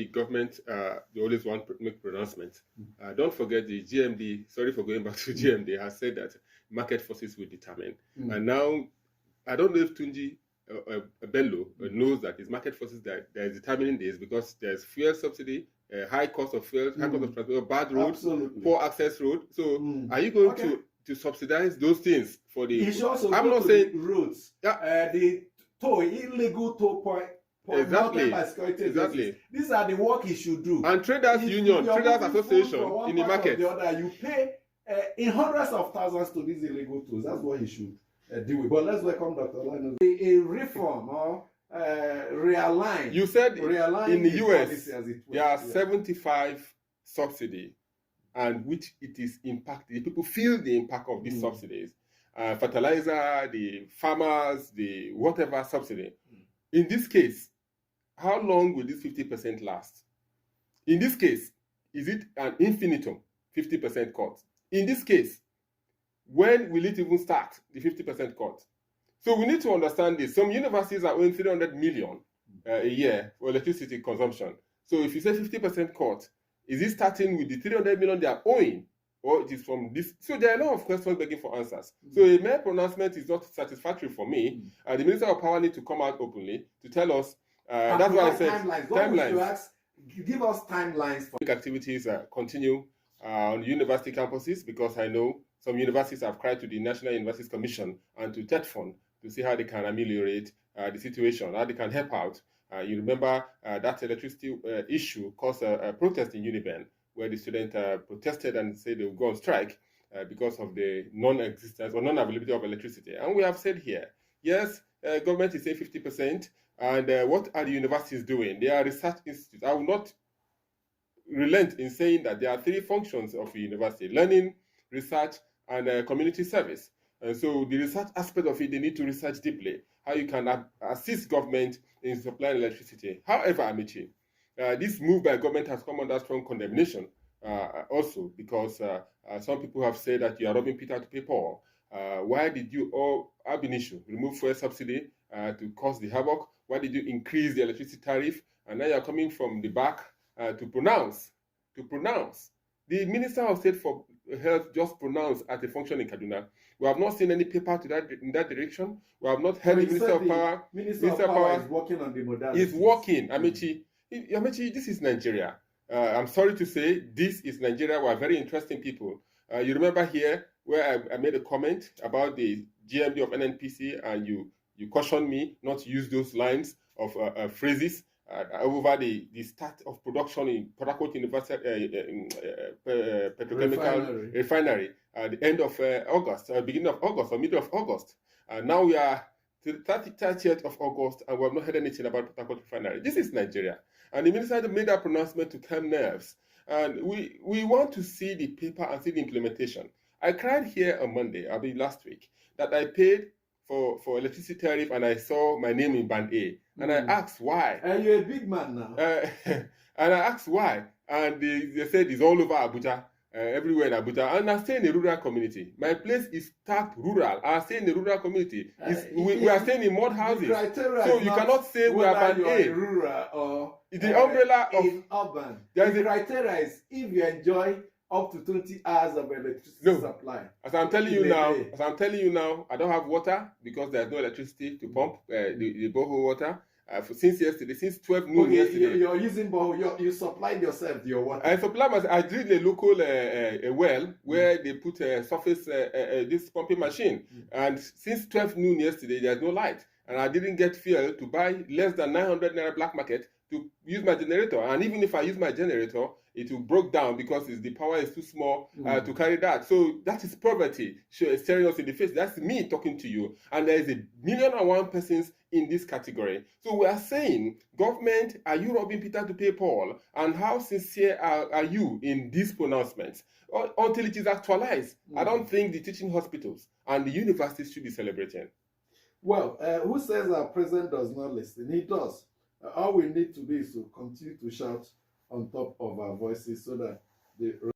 The government, they always want to make pronouncements. Don't forget the GMD, sorry for going back to GMD, has said that market forces will determine. And now, I don't know if Tunji Bello knows that it's market forces that is determining this, because there's fuel subsidy, high cost of fuel, high cost of transport, bad roads, poor access road. So are you going to subsidize those things for the... I'm not saying roads. The toll, illegal toll point. Exactly. These are the work he should do. And traders union, traders association in the market. The other, you pay in hundreds of thousands to these illegal tolls. That's what he should deal with. But let's welcome Dr. Linus. A reform or realign. You said in the US there are 75 subsidy, and which it is impacted. People feel the impact of these subsidies. Fertilizer, the farmers, the whatever subsidy. In this case, how long will this 50% last? In this case, is it an infinitum, 50% cut? In this case, when will it even start, the 50% cut? So we need to understand this. Some universities are owing 300 million a year for electricity consumption. So if you say 50% cut, is it starting with the 300 million they are owing? Or it is from this? So there are a lot of questions begging for answers. So a mere pronouncement is not satisfactory for me. The Minister of Power needs to come out openly to tell us. That's why I said timelines. Give us timelines for activities continue on university campuses, because I know some universities have cried to the National Universities Commission and to TETFund to see how they can ameliorate the situation, how they can help out. You remember that electricity issue caused a protest in Uniben, where the students protested and said they would go on strike because of the non-existence or non-availability of electricity. And we have said here, yes, government is saying 50%, and what are the universities doing? They are research institutes. I will not relent in saying that there are three functions of a university: learning, research, and community service. And so the research aspect of it, they need to research deeply how you can assist government in supplying electricity. However, Amici, this move by government has come under strong condemnation also, because some people have said that you are robbing Peter to pay Paul. Why did you, ab initio, remove fuel subsidy to cause the havoc? Why did you increase the electricity tariff? And now you're coming from the back to pronounce. The Minister of State for Health just pronounced at a function in Kaduna. We have not seen any paper in that direction. We have not heard the Minister of Power. Minister of Power is working on the modalities. Is working, Amici. This is Nigeria. I'm sorry to say, this is Nigeria. We are very interesting people. You remember here where I made a comment about the GMD of NNPC, and you cautioned me not to use those lines of phrases over the start of production in Port Harcourt University Petrochemical Refinery at the end of August, beginning of August, or middle of August. Now we are to the 30th of August, and we have not heard anything about Port Harcourt Refinery. This is Nigeria. And the minister made that pronouncement to calm nerves. And we want to see the paper and see the implementation. I cried here on Monday, last week, that I paid for electricity tariff, and I saw my name in Band A. And I asked why. And you're a big man now. And I asked why. And they said it's all over Abuja, everywhere in Abuja. And I stay in a rural community. My place is tapped rural. I stay in a rural community. We are staying in mud houses. So you cannot say we are Band A. Rural or the umbrella of in urban. The criteria is if you enjoy up to 20 hours of electricity supply. As I'm telling you now, I don't have water because there's no electricity to pump the borehole water. Since yesterday, since 12 noon yesterday. You're using borehole, you supplied yourself your water. I drilled a local a well where they put a surface, this pumping machine. And since 12 noon yesterday, there's no light. And I didn't get fuel to buy less than 900 naira black market to use my generator. And even if I use my generator, it will break down because the power is too small to carry that. So that is poverty staring us in the face. That's me talking to you. And there is 1,000,001 persons in this category. So we are saying, government, are you robbing Peter to pay Paul? And how sincere are you in these pronouncements? Until it is actualized, I don't think the teaching hospitals and the universities should be celebrating. Well, who says our president does not listen? He does. All we need to do is to continue to shout on top of our voices so that the